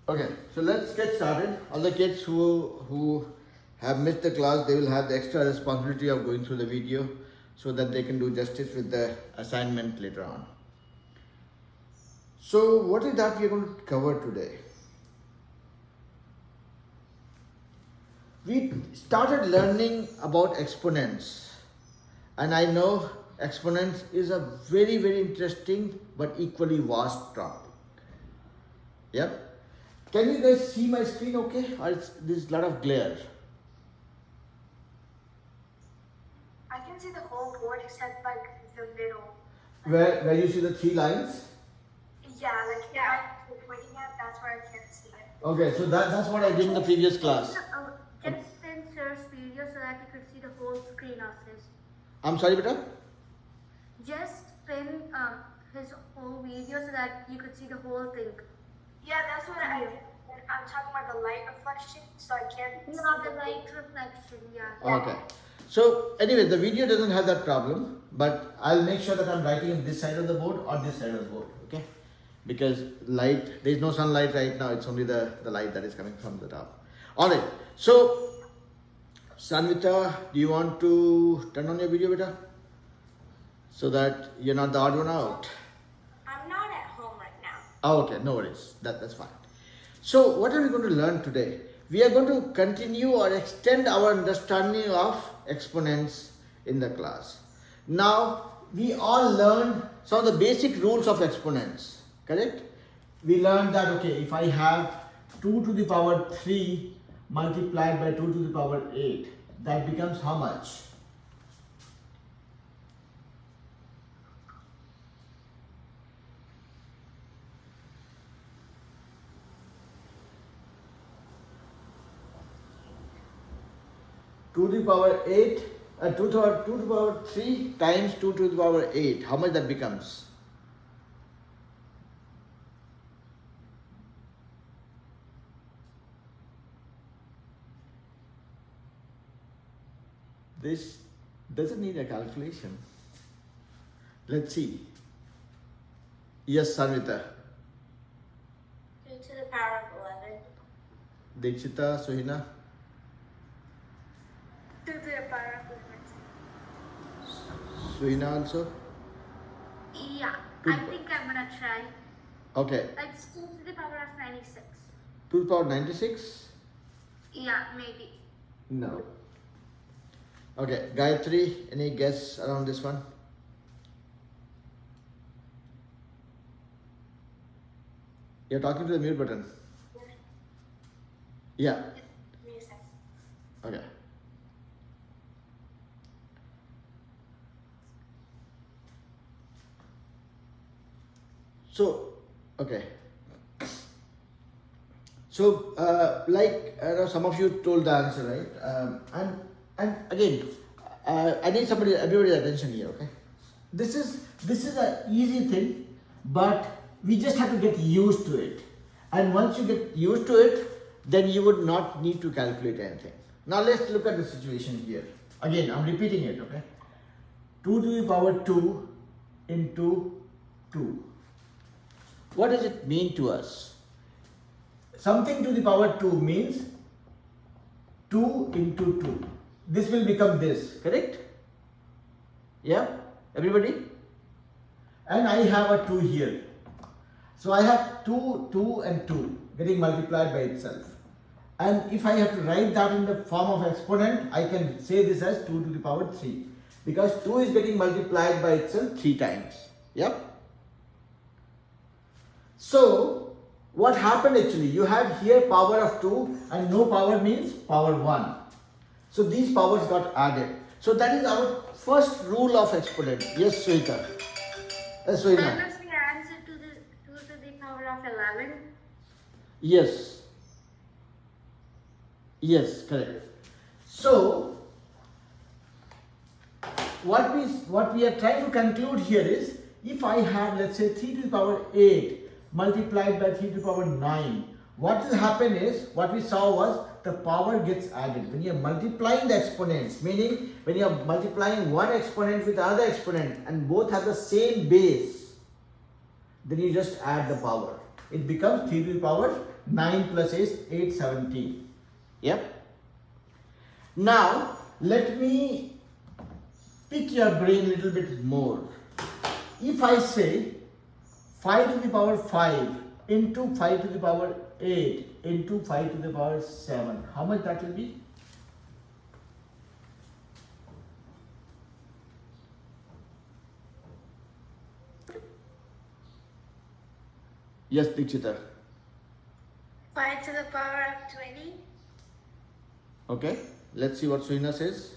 Okay, so let's get started. All the kids who have missed the class, they will have the extra responsibility of going through the video so that they can do justice with the assignment later on. So what is that we are going to cover today? We started learning about exponents, and I know exponents is a very interesting but equally vast topic. Yep. Can you guys see my screen okay, or there's a lot of glare? I can see the whole board except like the middle. Where you see the three lines? Yeah, like you're pointing at, that's where I can't see it. Okay, so that's what I did in the previous class. Just pin sir's video so that you could see the whole screen of his. I'm sorry, beta? Just pin his whole video so that you could see the whole thing. Yeah, that's what I did. I'm talking about the light reflection, so I can't see Not the light reflection, yeah. Okay. So anyway, the video doesn't have that problem, but I'll make sure that I'm writing on this side of the board or this side of the board, okay? Because light, there's no sunlight right now, it's only the light that is coming from the top. Alright, so Sanvita, do you want to turn on your video, beta? So that you're not the odd one out. I'm not at home right now. Oh, okay, no worries. That's fine. So, what are we going to learn today? We are going to continue or extend our understanding of exponents in the class. Now, we all learned some of the basic rules of exponents, correct? We learned that, okay, if I have 2 to the power 3 multiplied by 2 to the power 8, that becomes how much? To the power 8, 2 to the power 3 times 2 to the power 8. How much that becomes? This doesn't need a calculation. Let's see. Yes, Sanvita. 2 to the power of 11. Dikshita, Sohina. 2 to the power of 11. Sohina also. Yeah, Two. I think I'm gonna try. Okay. It's 2 to the power of 96. 2 to the power 96? Yeah, maybe. No. Okay, Gayatri, any guess around this one? You're talking to the mute button. Yeah. Give me a second. Okay. So, okay. So, like some of you told the answer, right? And again, I need everybody's attention here, okay? This is an easy thing, but we just have to get used to it. And once you get used to it, then you would not need to calculate anything. Now let's look at the situation here. Again, I'm repeating it, okay? 2 to the power 2 into 2. What does it mean to us? Something to the power 2 means 2 into 2. This will become this, correct? Yeah, everybody? And I have a 2 here. So I have 2, 2 and 2 getting multiplied by itself. And if I have to write that in the form of exponent, I can say this as 2 to the power 3. Because 2 is getting multiplied by itself 3 times. Yep. So, what happened actually? You had here power of 2 and no power means power 1. So, these powers got added. So, that is our first rule of exponent. Yes, Sweta. Sweta. That was the answer to the 2 to the power of 11. Yes. Yes, correct. So, what we are trying to conclude here is, if I have, let's say, 3 to the power 8 multiplied by 3 to the power 9, what will happen is, what we saw was, the power gets added. When you are multiplying the exponents, meaning when you are multiplying one exponent with another exponent and both have the same base, then you just add the power. It becomes 3 to the power 9 plus 8, 17. Yep. Now, let me pick your brain a little bit more. If I say 5 to the power 5 into 5 to the power 8 into 5 to the power 7, how much that will be? Yes, Dikshita. 5 to the power of 20. Okay, let's see what Suhina says.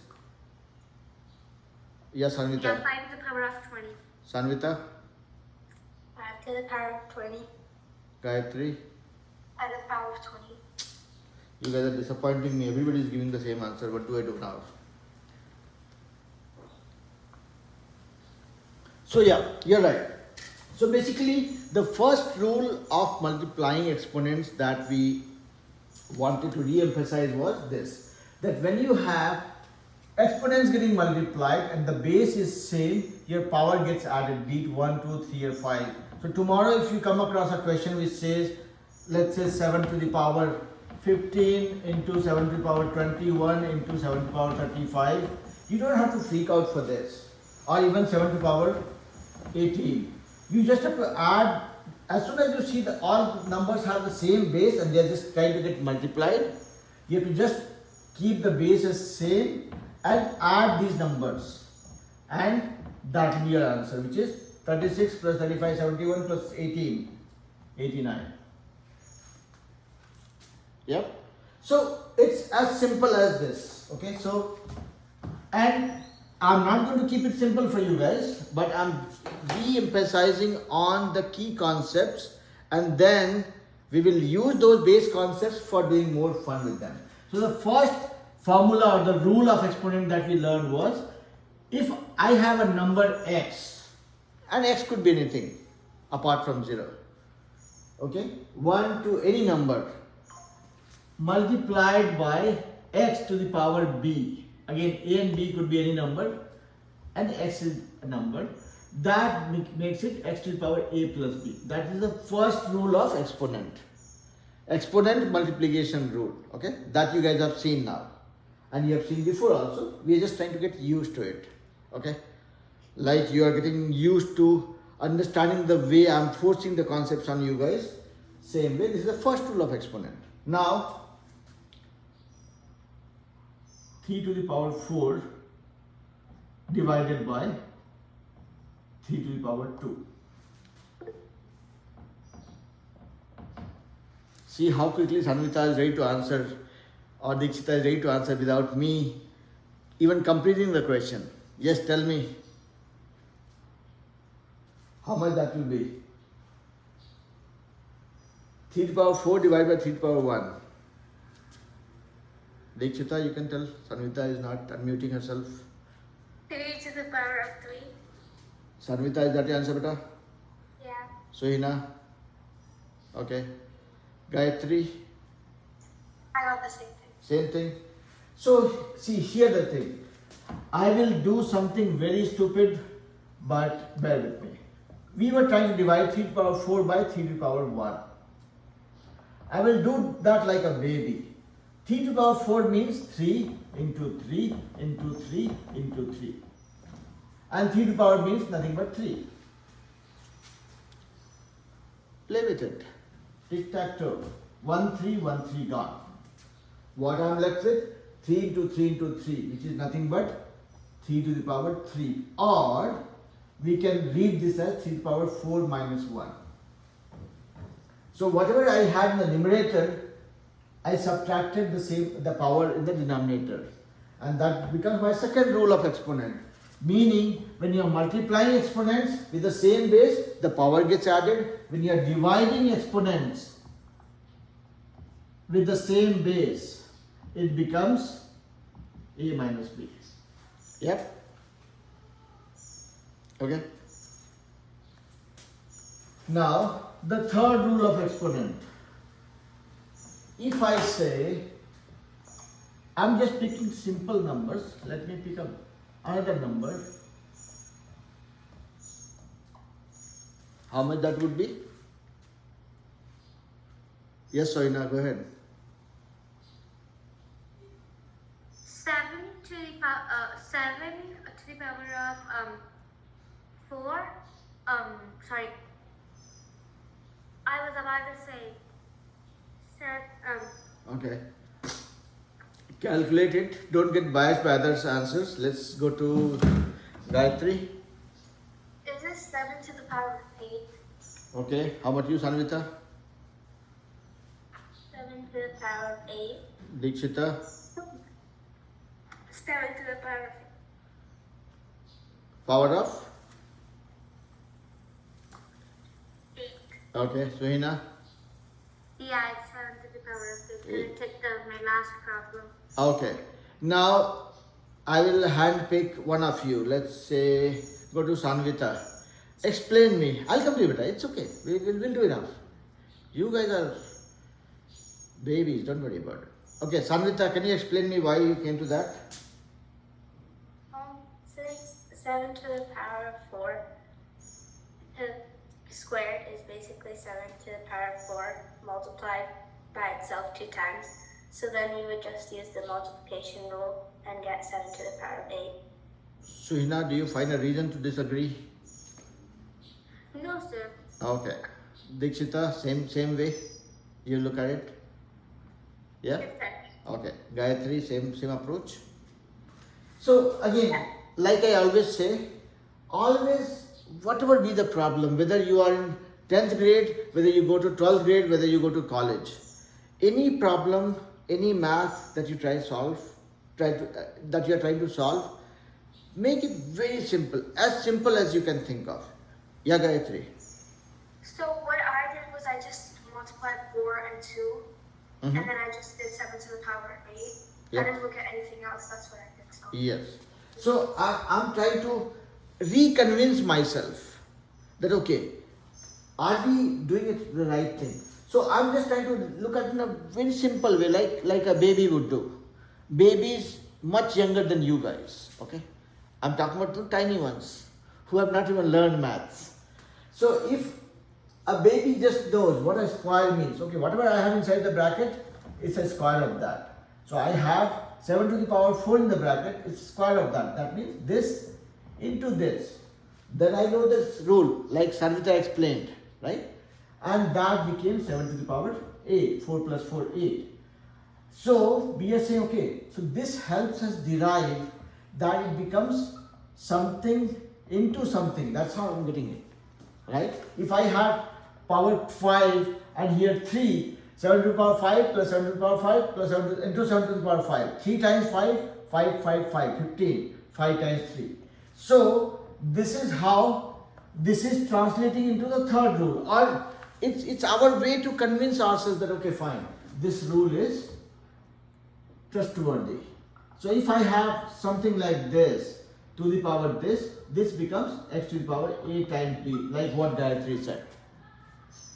Yes, Sanvita. Yeah, 5 to the power of 20. Sanvita, 5 to the power of 20. Gayatri. 5 to the power of 20. You guys are disappointing me. Everybody is giving the same answer. What do I do now? So yeah, you're right. So basically, the first rule of multiplying exponents that we wanted to re-emphasize was this, that when you have exponents getting multiplied and the base is same, your power gets added, be it 1, 2, 3 or 5. So tomorrow if you come across a question which says, let's say 7 to the power 15 into 7 to the power 21 into 7 to the power 35, you don't have to freak out for this, or even 7 to the power 18. You just have to add, as soon as you see that all numbers have the same base and they are just trying to get multiplied, you have to just keep the bases same and add these numbers, and that will be your answer, which is 36 plus 35, 71 plus 18, 89. Yep. So it's as simple as this. Okay. So, and I'm not going to keep it simple for you guys, but I'm re-emphasizing on the key concepts, and then we will use those base concepts for doing more fun with them. So the first formula or the rule of exponent that we learned was, if I have a number x, and x could be anything apart from 0, okay, 1 to any number multiplied by x to the power b, again a and b could be any number and x is a number, that makes it x to the power a plus b. That is the first rule of exponent multiplication rule. Okay, that you guys have seen now, and you have seen before also. We are just trying to get used to it. Okay, like you are getting used to understanding the way I am forcing the concepts on you guys. Same way, this is the first rule of exponent. Now 3 to the power 4 divided by 3 to the power 2. See how quickly Sanvita is ready to answer, or Dikshita is ready to answer without me even completing the question. Yes, tell me. How much that will be? 3 to the power 4 divided by 3 to the power 1. Dikshita, you can tell. Sanvita is not unmuting herself. 3 to the power of 3. Sanvita, is that your answer, beta? Yeah. Sohina? Okay. Gayatri? I got the same thing. Same thing. So, see, here the thing. I will do something very stupid, but bear with me. We were trying to divide 3 to the power 4 by 3 to the power 1. I will do that like a baby. 3 to the power 4 means 3 into 3 into 3 into 3. And 3 to the power means nothing but 3. Play with it. Tic-tac-toe. 1, 3, 1, 3 gone. What I am left with? 3 into 3 into 3, which is nothing but 3 to the power 3. Or we can read this as 3 to the power 4 minus 1. So whatever I had in the numerator, I subtracted the power in the denominator, and that becomes my second rule of exponent. Meaning, when you are multiplying exponents with the same base, the power gets added. When you are dividing exponents with the same base, it becomes a minus b. Yep. Okay. Now, the third rule of exponent. If I say, I'm just picking simple numbers, let me pick up another number. How much that would be? Yes, Sohina, go ahead. 7 to the power 7 to the power of 4. Sorry. I was about to say Okay. Calculate it. Don't get biased by others' answers. Let's go to Gayatri. Is it 7 to the power of 8? Okay. How about you, Sanvita? 7 to the power of 8. Dikshita? 7 to the power of Power of? 8. Okay. Sohina? yeah, it's 7 to the power of 8. And I took my last problem. Okay. Now, I will handpick one of you. Let's say, go to Sanvita. Explain me. I'll come to you, beta. It's okay. We'll do enough. You guys are babies. Don't worry about it. Okay, Sanvita, can you explain me why you came to that? 7 to the power of 4 squared is basically 7 to the power of 4 multiplied by itself 2 times. So then we would just use the multiplication rule and get 7 to the power of 8. Suhina, do you find a reason to disagree? No, sir. Okay. Dikshita, same way you look at it? Yeah? Okay. Gayatri, same approach? So again, like I always say, always whatever be the problem, whether you are in 10th grade, whether you go to 12th grade, whether you go to college, any problem, any math that you try to solve, that you are trying to solve, make it very simple as you can think of. Yeah, Gayatri. So what I did was I just multiplied 4 and 2, and then I just did 7 to the power of 8. Yep. I didn't look at anything else. That's what I did. So. Yes. So I'm trying to reconvince myself that okay, are we doing it the right thing? So I'm just trying to look at it in a very simple way, like a baby would do. Babies much younger than you guys. Okay, I'm talking about the tiny ones who have not even learned maths. So if a baby just knows what a square means, okay, whatever I have inside the bracket, it's a square of that. So I have 7 to the power 4 in the bracket, it's square of that. That means this into this. Then I know this rule, like Sanvita explained, right? And that became 7 to the power 8. 4 plus 4, 8. So we are saying, okay, so this helps us derive that it becomes something into something. That's how I'm getting it, right? If I had power 5 and here 3, 7 to the power 5 plus 7 to the power 5 plus 7 to, into 7 to the power 5. 3 times 5, 5, 5, 5, 15. 5 times 3. So this is how this is translating into the third rule. Or it's our way to convince ourselves that okay, fine, this rule is trustworthy. So if I have something like this to the power this becomes x to the power a times b, like what Gayatri said.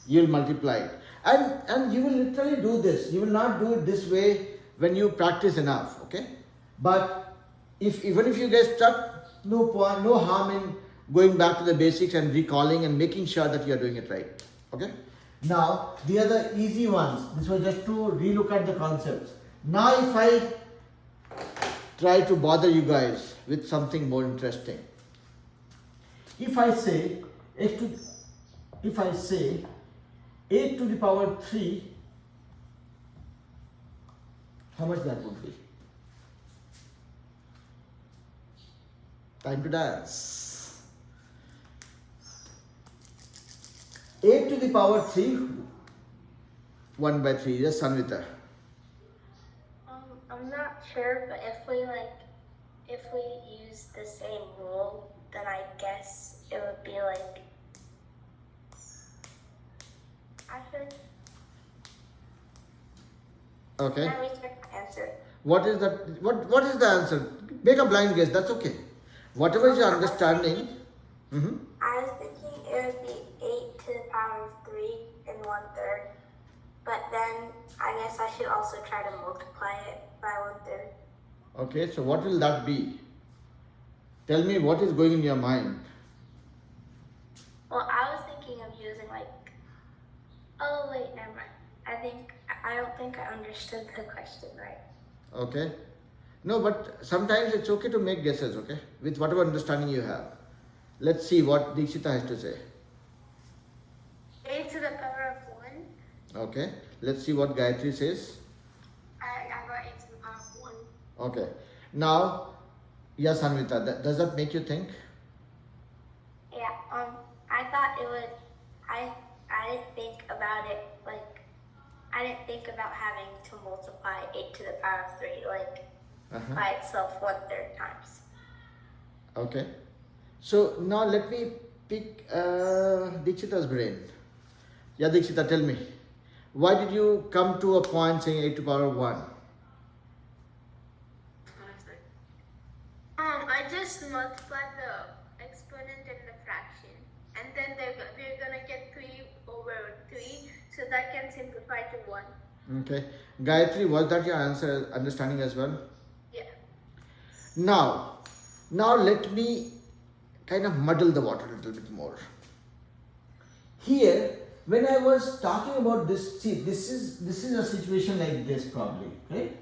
You'll multiply it. And you will literally do this. You will not do it this way when you practice enough, okay? But even if you get stuck, no harm in going back to the basics and recalling and making sure that you are doing it right, okay? Now, the other easy ones, this was just to relook at the concepts. Now if I try to bother you guys with something more interesting. If I say 8 to the power 3, how much that would be? Time to dance. 8 to the power 3, 1 by 3. Yes, Sanvita. I'm not sure, but if we use the same rule, then I guess it would be like. Okay. Can we check the answer? What is that? What is the answer? Make a blind guess. That's okay. Whatever is your understanding. I was thinking it would be 8 to the power of 3 and 1/3. But then I guess I should also try to multiply it by 1/3. Okay, so what will that be? Tell me what is going in your mind. Well, I was thinking of using like, oh wait, never mind. I don't think I understood the question right. Okay. No, but sometimes it's okay to make guesses, okay? With whatever understanding you have. Let's see what Dikshita has to say. A to the power of 1. Okay. Let's see what Gayatri says. I got A to the power of 1. Okay. Now, yes, Anvita, does that make you think? Yeah. I thought it would. I didn't think about it like. I didn't think about having to multiply 8 to the power of 3 like by itself 1/3 times. Okay. So now let me pick Dikshita's brain. Yeah, Dikshita, tell me. Why did you come to a point saying 8 to the power of 1? I just multiplied the exponent and the fraction, and then we're gonna get 3 over 3, so that can simplify to 1. Okay. Gayatri, was that your answer, understanding as well? Yeah. Now let me kind of muddle the water a little bit more. Here, when I was talking about this, see, this is a situation like this probably, right?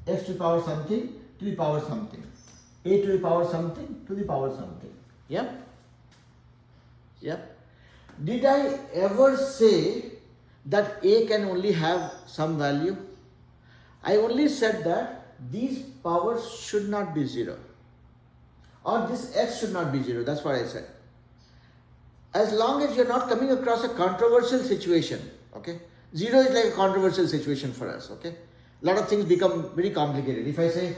X to the power something to the power something. A to the power something to the power something. Yep. Yep. Did I ever say that A can only have some value? I only said that these powers should not be 0. Or this X should not be 0. That's what I said. As long as you're not coming across a controversial situation, okay? 0 is like a controversial situation for us, okay? A lot of things become very complicated. If I say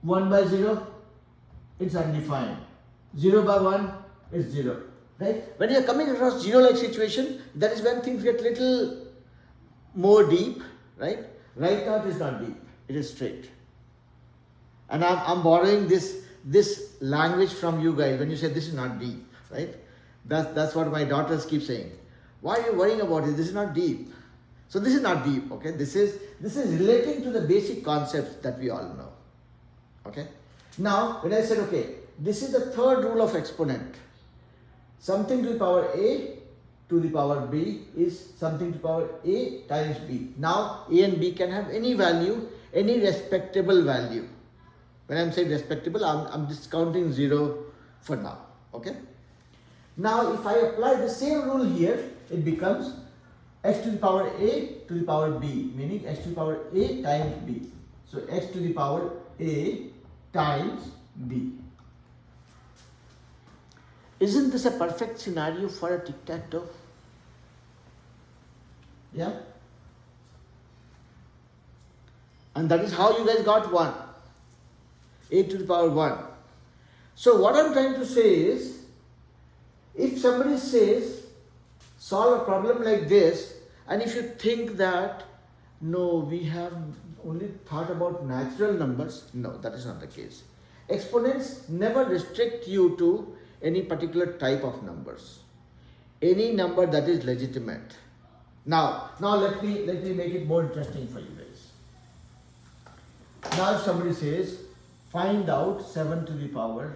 1 by 0, it's undefined. 0 by 1 is 0, right? When you're coming across 0-like situation, that is when things get little more deep, right? Right now it is not deep, it is straight. And I'm borrowing this language from you guys when you say this is not deep, right? That's what my daughters keep saying. Why are you worrying about it? This is not deep. So this is not deep, okay? This is relating to the basic concepts that we all know. Okay? Now, when I said, okay, this is the third rule of exponent. Something to the power A to the power B is something to the power A times B. Now, A and B can have any value, any respectable value. When I'm saying respectable, I'm discounting 0 for now. Okay? Now, if I apply the same rule here, it becomes x to the power A to the power B, meaning x to the power A times B. So, x to the power A times B. Isn't this a perfect scenario for a tic-tac-toe? Yeah? And that is how you guys got 1. A to the power 1. So what I'm trying to say is, if somebody says, solve a problem like this, and if you think that, no, we have only thought about natural numbers, no, that is not the case. Exponents never restrict you to any particular type of numbers. Any number that is legitimate. Now let me make it more interesting for you guys. Now if somebody says, find out 7 to the power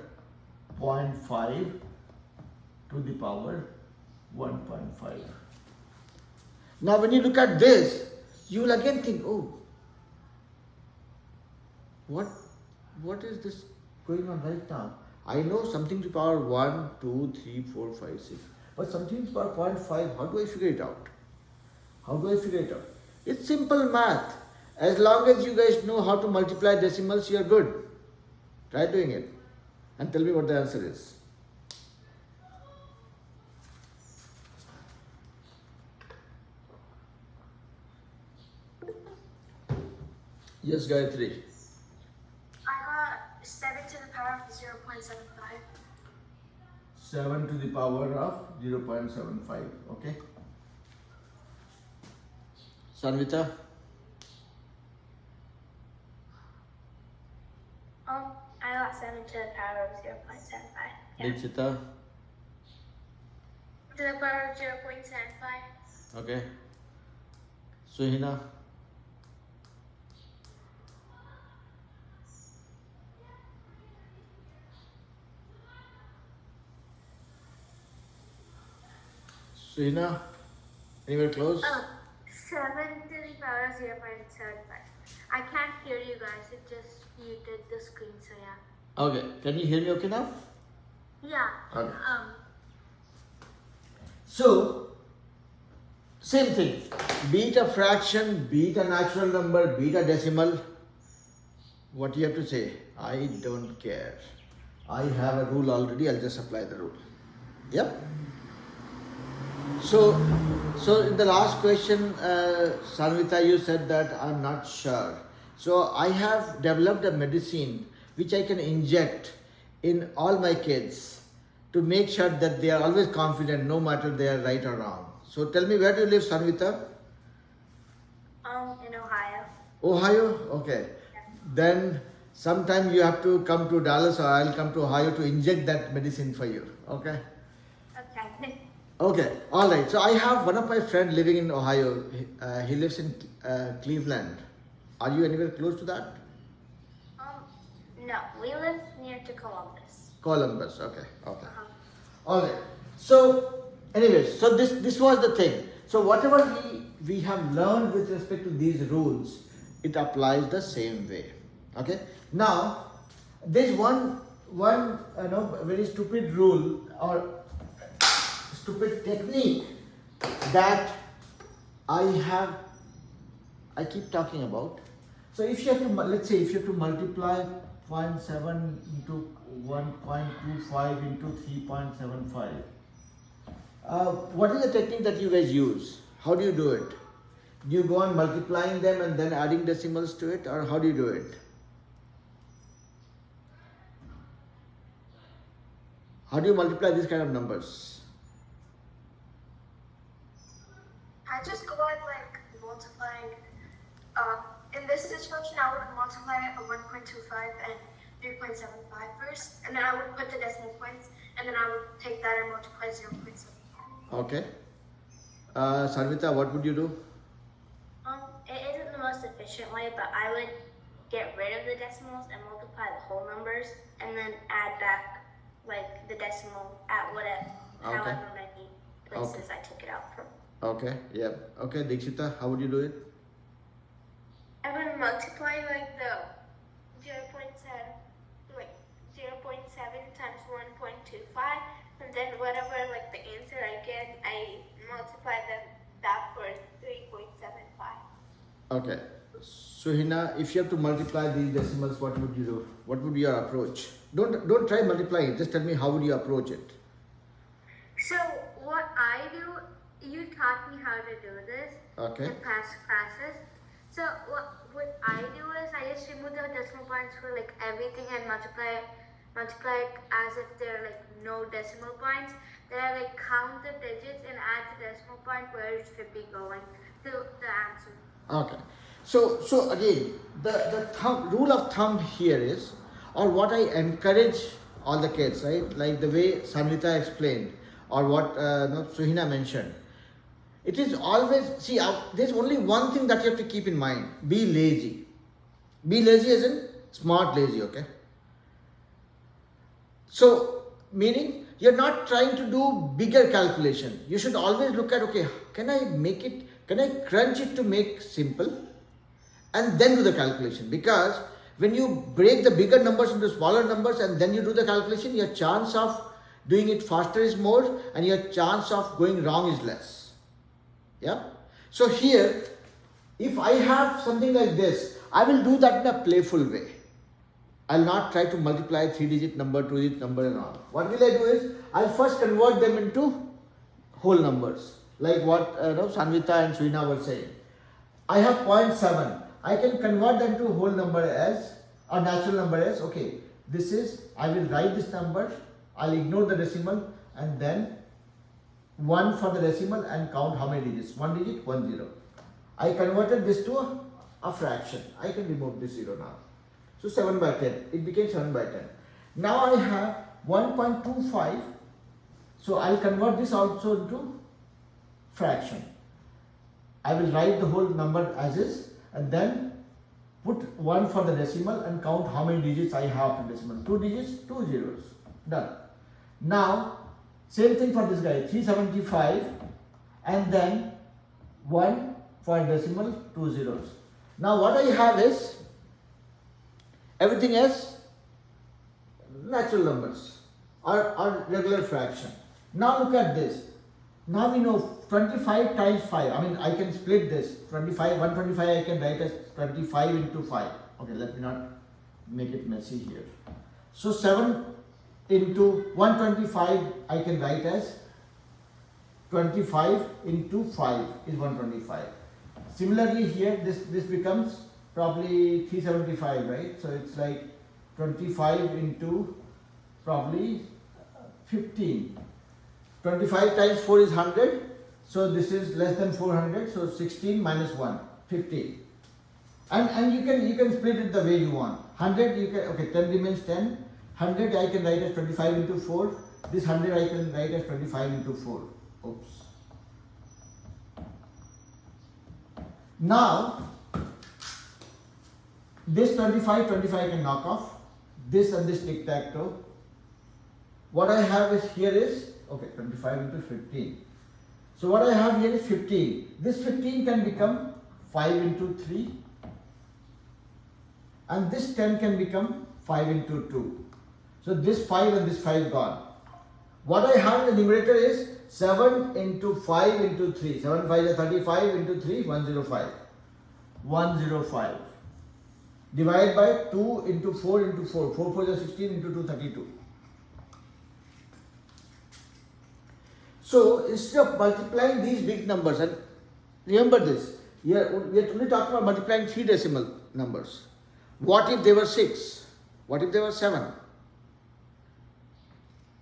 0.5 to the power 1.5. Now when you look at this, you will again think, oh, what is this going on right now? I know something to the power 1, 2, 3, 4, 5, 6. But something to the power 0.5, how do I figure it out? How do I figure it out? It's simple math. As long as you guys know how to multiply decimals, you are good. Try doing it and tell me what the answer is. Yes, Gayatri. I got 7 to the power of 0.75. 7 to the power of 0.75. Okay. Sanvita? I got 7 to the power of 0.75. Yeah. Dikshita? To the power of 0.75. Okay. Suhina? Suhina? Anywhere close? 7 to the power of 0.75. I can't hear you guys. It just muted the screen, so yeah. Okay. Can you hear me okay now? Yeah. Okay. So, same thing. Be it a fraction, be it a natural number, be it a decimal. What you have to say? I don't care. I have a rule already. I'll just apply the rule. Yep. So in the last question, Sanvita, you said that I'm not sure. So I have developed a medicine which I can inject in all my kids to make sure that they are always confident no matter they are right or wrong. So tell me, where do you live, Sanvita? In Ohio. Ohio? Okay. Then sometime you have to come to Dallas or I'll come to Ohio to inject that medicine for you. Okay? Okay. Okay, all right. So I have one of my friend living in Ohio. He lives in Cleveland. Are you anywhere close to that? No, we live near to Columbus. Columbus. Okay, okay. All right. So, anyways, so this was the thing. So whatever we have learned with respect to these rules, it applies the same way. Okay. Now, there's one very stupid rule or stupid technique that I keep talking about. So if you have to, let's say if you have to multiply 0.7 into 1.25 into 3.75, what is the technique that you guys use? How do you do it? Do you go on multiplying them and then adding decimals to it, or how do you do it? How do you multiply these kind of numbers? I just go on like multiplying. In this situation, I would multiply a 1.25 and 3.75 first, and then I would put the decimal points, and then I would take that and multiply 0.75. Okay. Sarvita, what would you do? It isn't the most efficient way, but I would get rid of the decimals and multiply the whole numbers, and then add back like the decimal at whatever, however many places I took it out from. Okay, yeah. Okay, Dikshita, how would you do it? I would multiply like the 0.7 times 1.25, and then whatever like the answer I get, I multiply that for 3.75. Okay. Suhina, if you have to multiply these decimals, what would you do? What would be your approach? Don't try multiplying. Just tell me how would you approach it. So what I do, you taught me how to do this Okay. in past classes. So what I do is I just remove the decimal points for like everything and multiply it as if there are like no decimal points. Then I like count the digits and add the decimal point where it should be going to the answer. Okay. So again, the rule of thumb here is, or what I encourage all the kids, right? Like the way Sanvita explained, or what Suhina mentioned. It is always, see, there's only one thing that you have to keep in mind. Be lazy. Be lazy as in smart lazy, okay? So, meaning, you're not trying to do bigger calculation. You should always look at, okay, can I crunch it to make simple? And then do the calculation. Because when you break the bigger numbers into smaller numbers and then you do the calculation, your chance of doing it faster is more and your chance of going wrong is less. Yeah. So here, if I have something like this, I will do that in a playful way. I'll not try to multiply 3-digit number, 2-digit number and all. What will I do is, I'll first convert them into whole numbers. Like what Sanvita and Suhina were saying. I have 0.7. I can convert them to whole number as, or natural number as, okay, I will write this number, I'll ignore the decimal and then 1 for the decimal and count how many digits. 1 digit, 1 0. I converted this to a fraction. I can remove this 0 now. So 7 by 10. It became 7 by 10. Now I have 1.25. So I'll convert this also into fraction. I will write the whole number as is and then put 1 for the decimal and count how many digits I have to decimal. 2 digits, 2 zeros. Done. Now, same thing for this guy, 375 and then 1 for decimal, 2 zeros. Now what I have is everything as natural numbers or regular fraction. Now look at this. Now we know 25 times 5. I mean, I can split this. 125 I can write as 25 into 5. Okay, let me not make it messy here. So 7 into 125 I can write as 25 into 5 is 125. Similarly here, this becomes probably 375, right? So it's like 25 into probably 15. 25 times 4 is 100. So this is less than 400. So 16 minus 1, 15. And you can split it the way you want. 100 you can, okay, 10 remains 10. 100 I can write as 25 into 4. This 100 I can write as 25 into 4. Oops. Now, this 25 I can knock off. This and this tic-tac-toe. What I have is here is, okay, 25 into 15. So what I have here is 15. This 15 can become 5 into 3. And this 10 can become 5 into 2. So this 5 and this 5 gone. What I have in the numerator is 7 into 5 into 3. 7 5 is 35 into 3, 105. 105. Divide by 2 into 4 into 4. 4 4 is 16 into 2, 32. So instead of multiplying these big numbers, and remember this, we are only talking about multiplying 3 decimal numbers. What if they were 6? What if they were 7?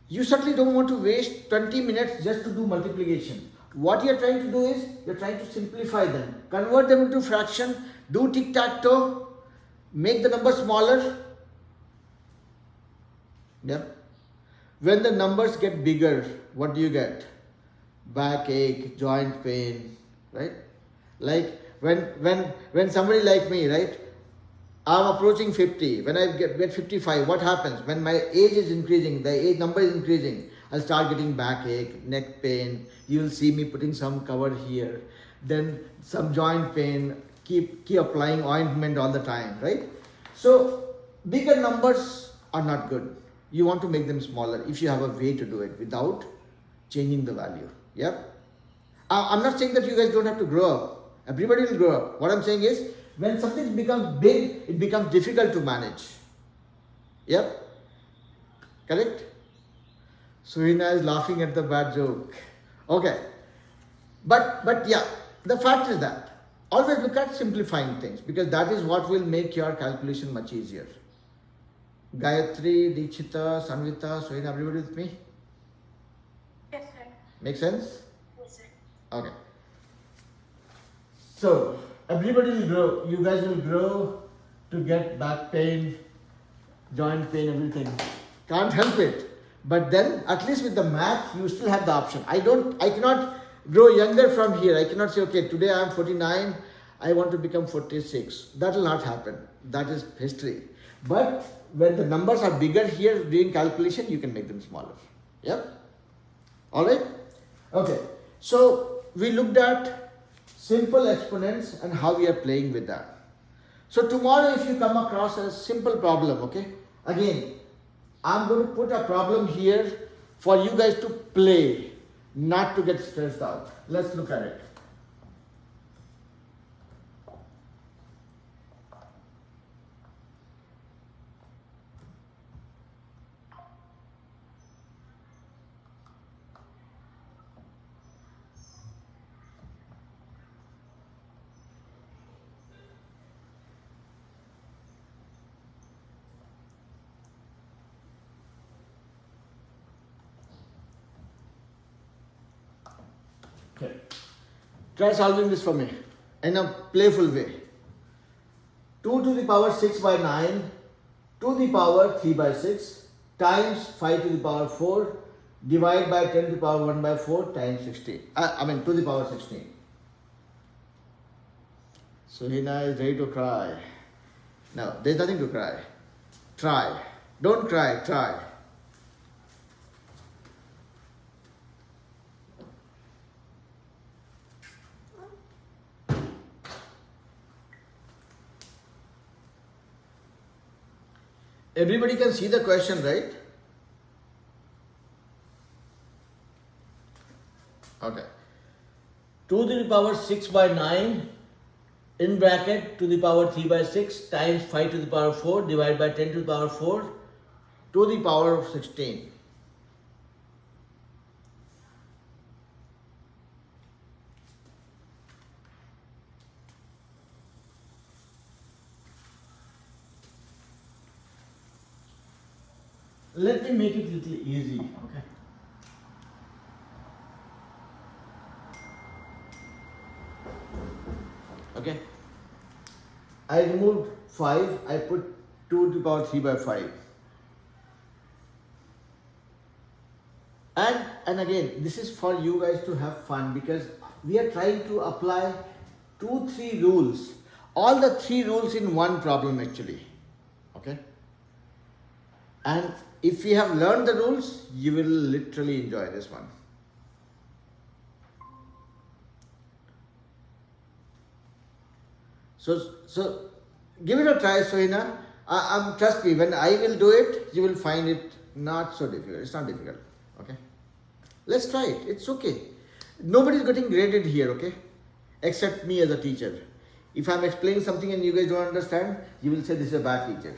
You certainly don't want to waste 20 minutes just to do multiplication. What you are trying to do is, you are trying to simplify them. Convert them into fraction, do tic-tac-toe, make the number smaller. Yeah. When the numbers get bigger, what do you get? Backache, joint pain, right? Like when somebody like me, right? I'm approaching 50. When I get 55, what happens? When my age is increasing, the age number is increasing, I'll start getting backache, neck pain. You'll see me putting some cover here. Then some joint pain, keep applying ointment all the time, right? So bigger numbers are not good. You want to make them smaller if you have a way to do it without changing the value. Yep. I'm not saying that you guys don't have to grow up. Everybody will grow up. What I'm saying is, when something becomes big, it becomes difficult to manage. Yep. Correct? Suhina is laughing at the bad joke. Okay. But yeah, the fact is that always look at simplifying things, because that is what will make your calculation much easier. Gayatri, Dikshita, Sanvita, Suhina, everybody with me? Yes, sir. Make sense? Yes, sir. Okay. So, everybody will grow. You guys will grow to get back pain, joint pain, everything. Can't help it. But then, at least with the math, you still have the option. I cannot grow younger from here. I cannot say, okay, today I am 49, I want to become 46. That will not happen. That is history. But when the numbers are bigger here doing calculation, you can make them smaller. Yep. Alright? Okay. So, we looked at simple exponents and how we are playing with that. So tomorrow if you come across a simple problem, okay, again, I'm going to put a problem here for you guys to play, not to get stressed out. Let's look at it. Okay. Try solving this for me in a playful way. 2 to the power 6 by 9 to the power 3 by 6 times 5 to the power 4 divided by 10 to the power 1 by 4 times 16. To the power 16. Suhina is ready to cry. No, there's nothing to cry. Try. Don't cry, try. Everybody can see the question, right? Okay. 2 to the power 6 by 9 in bracket 2 to the power 3 by 6 times 5 to the power 4 divided by 10 to the power 4 to the power of 16. Let me make it a little easy, okay? Okay. I removed 5, I put 2 to the power 3 by 5. And again, this is for you guys to have fun because we are trying to apply 2-3 rules. All the 3 rules in one problem actually. Okay? And if you have learned the rules, you will literally enjoy this one. So give it a try, Sohina. Trust me, when I will do it, you will find it not so difficult. It's not difficult. Okay? Let's try it. It's okay. Nobody is getting graded here, okay? Except me as a teacher. If I'm explaining something and you guys don't understand, you will say this is a bad teacher.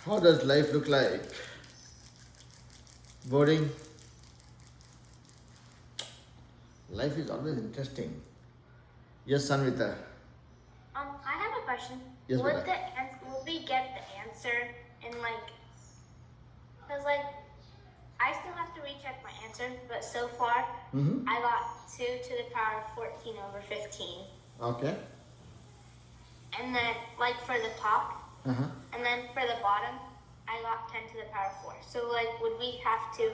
How does life look like? Boring? Life is always interesting. Yes, Sanvita. I have a question. Yes, would Vita. would we get the answer in because I still have to recheck my answer, but so far I got 2 to the power of 14 over 15. Okay. And then for the top, Uh-huh. and then for the bottom, I got 10 to the power 4. So would we have to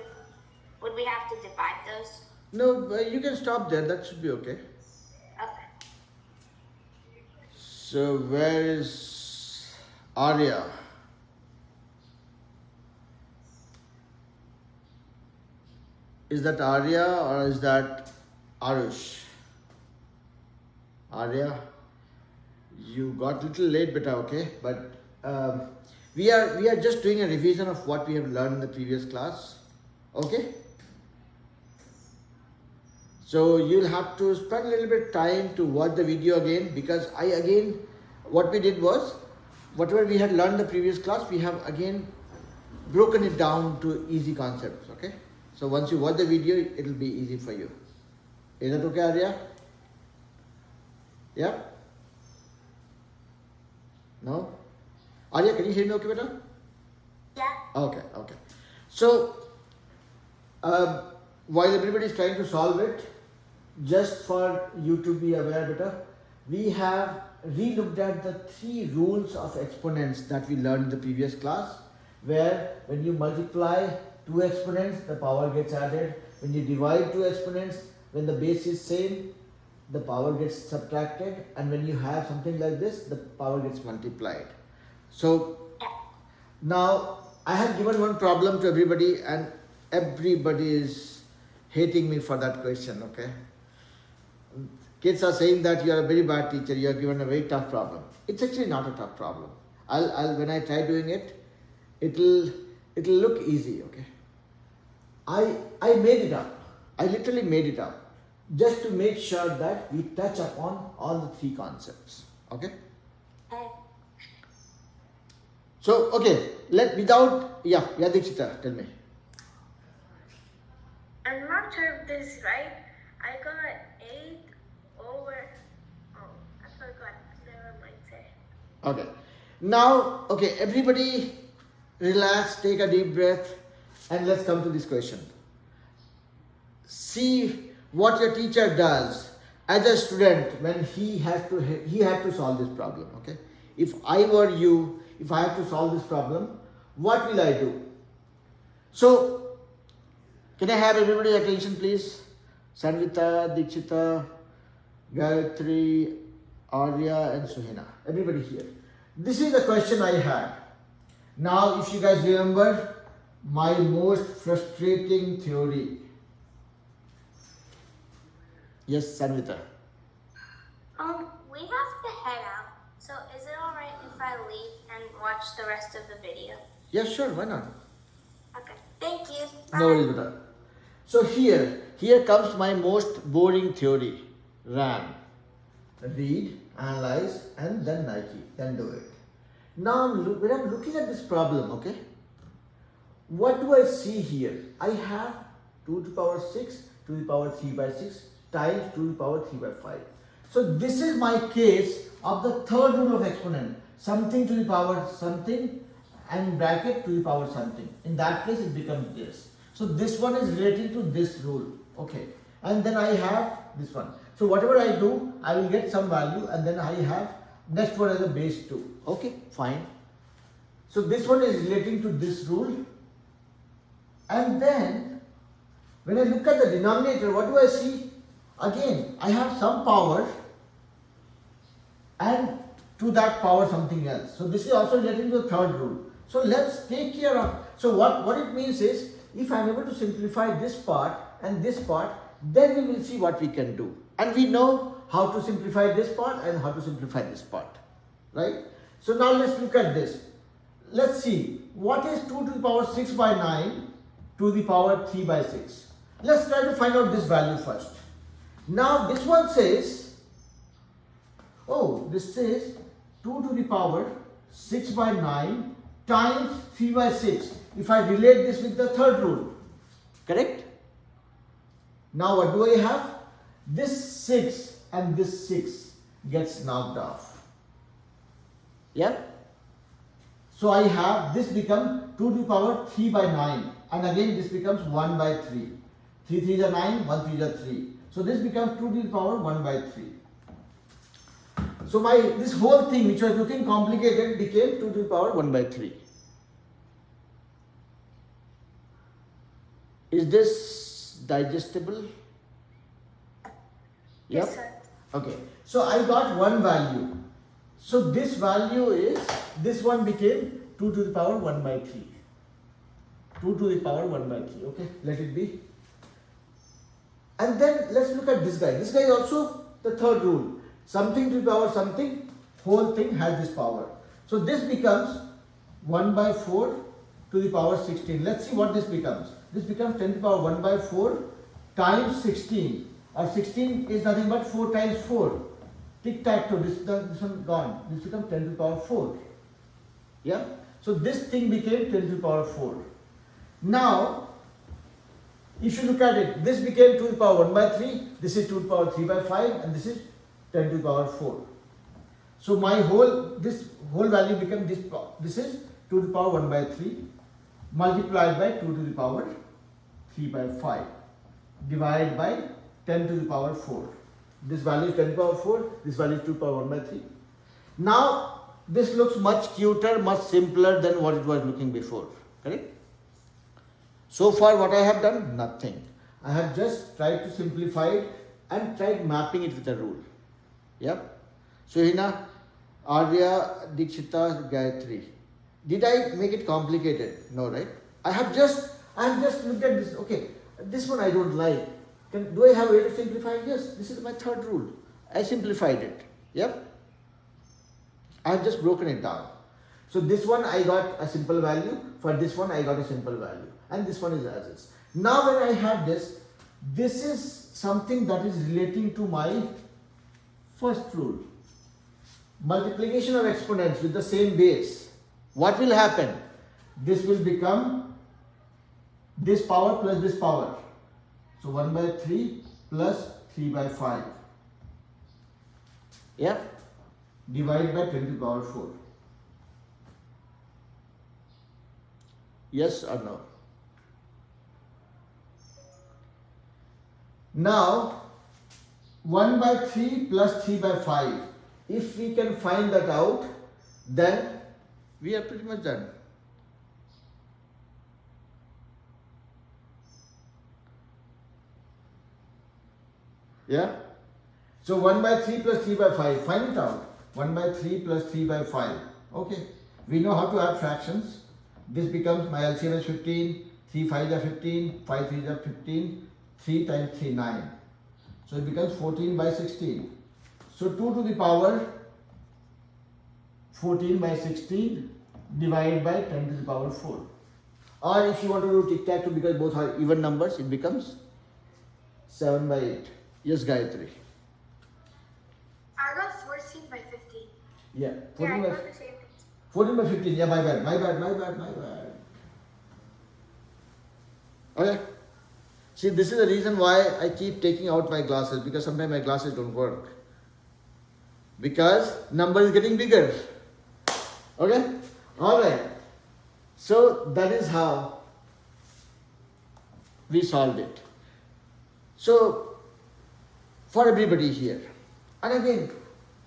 divide those? No, you can stop there. That should be okay. Okay. So where is Arya? Is that Arya or is that Arush? Arya, you got a little late, beta, okay? But we are just doing a revision of what we have learned in the previous class, okay? So you'll have to spend a little bit of time to watch the video again, because what we did was, whatever we had learned in the previous class, we have again broken it down to easy concepts, okay? So once you watch the video, it'll be easy for you. Is that okay, Arya? Yeah? No? Arya, can you hear me okay, beta? Yeah. Okay. So, while everybody is trying to solve it, just for you to be aware, beta, we have re-looked at the 3 rules of exponents that we learned in the previous class, where when you multiply 2 exponents, the power gets added. When you divide 2 exponents, when the base is same, the power gets subtracted, and when you have something like this, the power gets multiplied. So now I have given one problem to everybody, and everybody is hating me for that question, okay? Kids are saying that you are a very bad teacher, you are given a very tough problem. It's actually not a tough problem. When I try doing it, it'll look easy, okay? I made it up. I literally made it up just to make sure that we touch upon all the three concepts, okay? So, okay, Dikshita, tell me. I'm not sure if this is right. I got 8 over. Oh, I forgot. Never mind. Say. Okay. Now, okay, everybody relax, take a deep breath, and let's come to this question. See what your teacher does as a student when he had to solve this problem, okay? If I were you, if I have to solve this problem, what will I do? So, can I have everybody's attention, please? Sanvita, Dikshita, Gayatri, Arya, and Suhina. Everybody here. This is the question I had. Now, if you guys remember, my most frustrating theory. Yes, Sanvita. We have to head out. So is it alright if I leave and watch the rest of the video? Yeah, sure, why not? Okay. Thank you. No worries, Beta. So here comes my most boring theory. RAM. Read, analyze, and then Nike. Then do it. Now, when I'm looking at this problem, okay, what do I see here? I have 2 to the power 6 to the power 3 by 6 times 2 to the power 3 by 5. So this is my case of the third rule of exponent. Something to the power something and bracket to the power something. In that case, it becomes this. So this one is related to this rule. Okay. And then I have this one. So whatever I do, I will get some value and then I have next one as a base 2. Okay, fine. So this one is relating to this rule. And then when I look at the denominator, what do I see? Again, I have some power and to that power something else. So this is also relating to the third rule. So let's take care of, so what it means is, if I am able to simplify this part and this part, then we will see what we can do. And we know how to simplify this part and how to simplify this part, right? So now let's look at this. Let's see, what is 2 to the power 6 by 9 to the power 3 by 6? Let's try to find out this value first. Now this one says, oh, this says 2 to the power 6 by 9 times 3 by 6. If I relate this with the third rule, correct? Now what do I have? This 6 and this 6 gets knocked off. Yeah? So I have this become 2 to the power 3 by 9 and again this becomes 1 by 3. 3 3s are 9, 1 3s are 3. So this becomes 2 to the power 1 by 3. So this whole thing which was looking complicated became 2 to the power 1 by 3. Is this digestible? Yep. Yes, sir. Okay. So I got one value. So this value is, this one became 2 to the power 1 by 3. 2 to the power 1 by 3. Okay. Let it be. And then let's look at this guy. This guy is also the third rule. Something to the power something, whole thing has this power. So this becomes 1 by 4 to the power 16. Let's see what this becomes. This becomes 10 to the power 1 by 4 times 16. Or 16 is nothing but 4 times 4. Tic-tac-toe, this one gone. This becomes 10 to the power 4. Yeah? So this thing became 10 to the power 4. Now, if you look at it, this became 2 to the power 1 by 3, this is 2 to the power 3 by 5, and this is 10 to the power 4. So this whole value became this is 2 to the power 1 by 3 multiplied by 2 to the power 3 by 5 divided by 10 to the power 4. This value is 10 to the power 4, this value is 2 to the power 1 by 3. Now, this looks much cuter, much simpler than what it was looking before, correct? So far what I have done? Nothing. I have just tried to simplify it and tried mapping it with a rule. Yep. Suhina, Arya, Dikshita, Gayatri. Did I make it complicated? No, right? I have just I've just looked at this. Okay, this one I don't like. Do I have a way to simplify it? Yes, this is my third rule. I simplified it. Yep. I've just broken it down. So this one I got a simple value. For this one I got a simple value. And this one is as is. Now when I have this is something that is relating to my first rule. Multiplication of exponents with the same base. What will happen? This will become this power plus this power. So 1 by 3 plus 3 by 5. Yeah? Divide by 10 to the power 4. Yes or no? Now, 1 by 3 plus 3 by 5. If we can find that out, then we are pretty much done. Yeah? So 1 by 3 plus 3 by 5. Find it out. 1 by 3 plus 3 by 5. Okay. We know how to add fractions. This becomes my LCM is 15. 3 5s are 15. 5 3s are 15. 3 times 3, 9. So it becomes 14 by 16. So 2 to the power 14 by 16 divided by 10 to the power 4. Or if you want to do tic-tac-toe because both are even numbers, it becomes 7 by 8. Yes, Gayatri. I got 14 by 15. Yeah, Yeah, 14 I by, got the same. 14 by 15. Yeah, my bad. Okay. See, this is the reason why I keep taking out my glasses, because sometimes my glasses don't work. Because number is getting bigger. Okay? Alright. So that is how we solved it. So for everybody here. And again,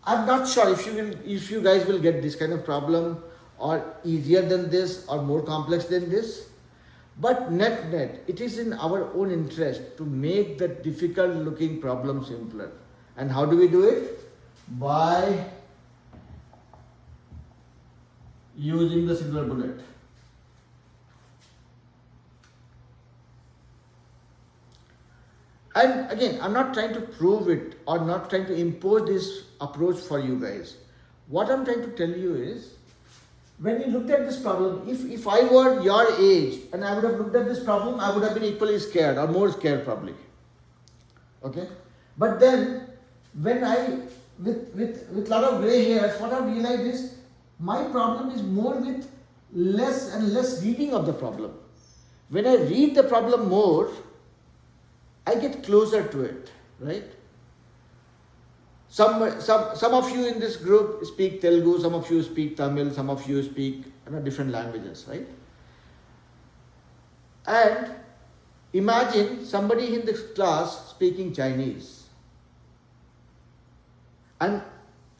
I'm not sure if you guys will get this kind of problem or easier than this or more complex than this. But net, it is in our own interest to make the difficult looking problem simpler. And how do we do it? By using the silver bullet. And again, I'm not trying to prove it or not trying to impose this approach for you guys. What I'm trying to tell you is, when you looked at this problem, if I were your age and I would have looked at this problem, I would have been equally scared or more scared probably. Okay? But then, when I, with lot of grey hairs, what I realized is, my problem is more with less and less reading of the problem. When I read the problem more, I get closer to it, right? Some of you in this group speak Telugu, some of you speak Tamil, some of you speak different languages, right? And imagine somebody in this class speaking Chinese. And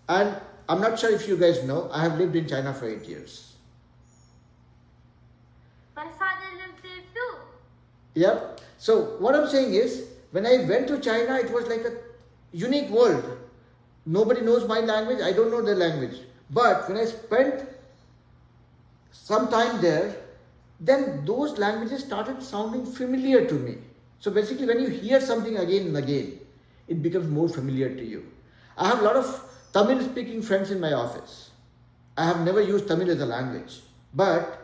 I'm not sure if you guys know, I have lived in China for 8 years. My father lived there too. Yep. So what I'm saying is, when I went to China, it was like a unique world. Nobody knows my language, I don't know their language. But when I spent some time there, then those languages started sounding familiar to me. So basically, when you hear something again and again, it becomes more familiar to you. I have a lot of Tamil speaking friends in my office. I have never used Tamil as a language. But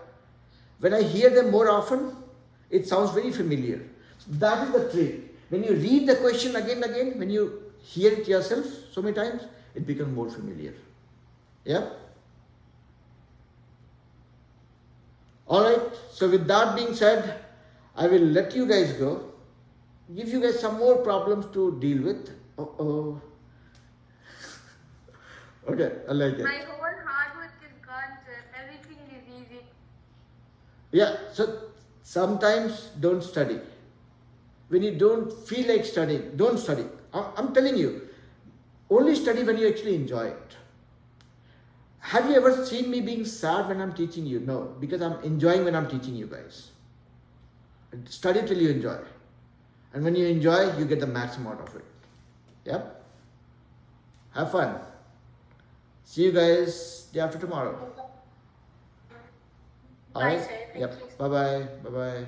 when I hear them more often, it sounds very familiar. So that is the trick. When you read the question again and again, when you hear it yourself so many times, it becomes more familiar. Yeah? Alright, so with that being said, I will let you guys go. Give you guys some more problems to deal with. Uh-oh. Okay, I like it. My whole hard work is gone, sir. Everything is easy. Yeah, so sometimes don't study. When you don't feel like studying, don't study. I'm telling you, only study when you actually enjoy it. Have you ever seen me being sad when I'm teaching you? No, because I'm enjoying when I'm teaching you guys. Study till you enjoy. And when you enjoy, you get the maximum out of it. Yep. Have fun. See you guys day after tomorrow. Bye, Alright? sir. Thank Yep. you. Bye-bye. Bye-bye.